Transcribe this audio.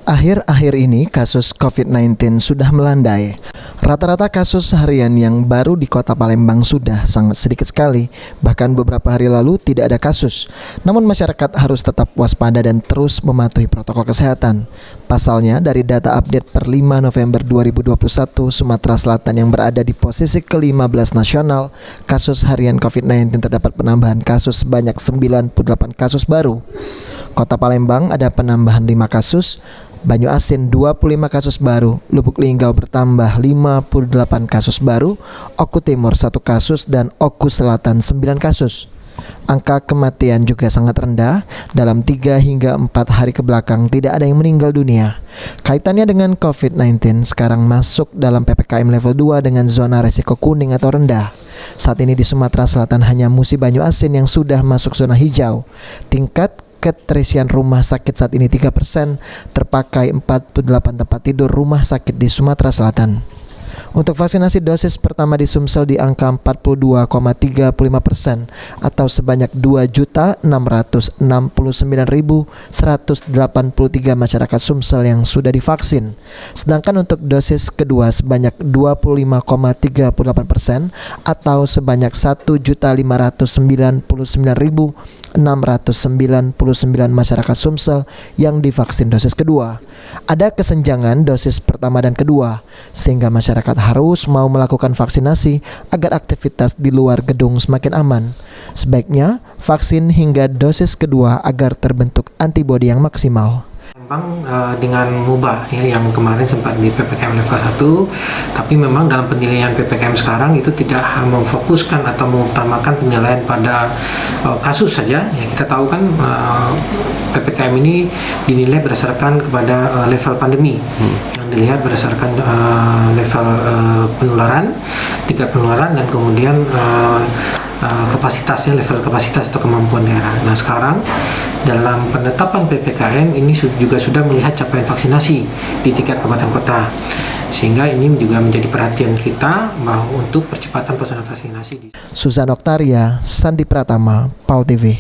Akhir-akhir ini kasus COVID-19 sudah melandai. Rata-rata kasus harian yang baru di Kota Palembang sudah sangat sedikit sekali. Bahkan beberapa hari lalu tidak ada kasus. Namun masyarakat harus tetap waspada dan terus mematuhi protokol kesehatan. Pasalnya dari data update per 5 November 2021, Sumatera Selatan yang berada di posisi ke-15 nasional, kasus harian COVID-19 terdapat penambahan kasus sebanyak 98 kasus baru. Kota Palembang ada penambahan 5 kasus, Banyu Asin 25 kasus baru, Lubuk Linggau bertambah 58 kasus baru, Oku Timur 1 kasus, dan Oku Selatan 9 kasus. Angka kematian juga sangat rendah, dalam 3 hingga 4 hari kebelakang tidak ada yang meninggal dunia. Kaitannya dengan COVID-19 sekarang masuk dalam PPKM level 2 dengan zona resiko kuning atau rendah. Saat ini di Sumatera Selatan hanya Musi Banyu Asin yang sudah masuk zona hijau. Tingkat keterisian rumah sakit saat ini 3%, terpakai 48 tempat tidur rumah sakit di Sumatera Selatan. Untuk vaksinasi dosis pertama di Sumsel di angka 42,35% atau sebanyak 2.669.183 masyarakat Sumsel yang sudah divaksin. Sedangkan untuk dosis kedua sebanyak 25,38% atau sebanyak 1.599.699 masyarakat Sumsel yang divaksin dosis kedua. Ada kesenjangan dosis pertama dan kedua, sehingga masyarakat harus mau melakukan vaksinasi agar aktivitas di luar gedung semakin aman. Sebaiknya vaksin hingga dosis kedua agar terbentuk antibodi yang maksimal. Dengan mubah ya, yang kemarin sempat di PPKM level 1, tapi memang dalam penilaian PPKM sekarang itu tidak memfokuskan atau mengutamakan penilaian pada kasus saja ya. Kita tahu kan PPKM ini dinilai berdasarkan kepada level pandemi, yang dilihat berdasarkan level penularan, tingkat penularan, dan kemudian kapasitasnya, level kapasitas atau kemampuan daerah. Nah sekarang dalam penetapan PPKM ini juga sudah melihat capaian vaksinasi di tingkat kabupaten kota, sehingga ini juga menjadi perhatian kita bahwa untuk percepatan pelaksanaan vaksinasi. Suzan Oktaria, Sandi Pratama, PAL TV.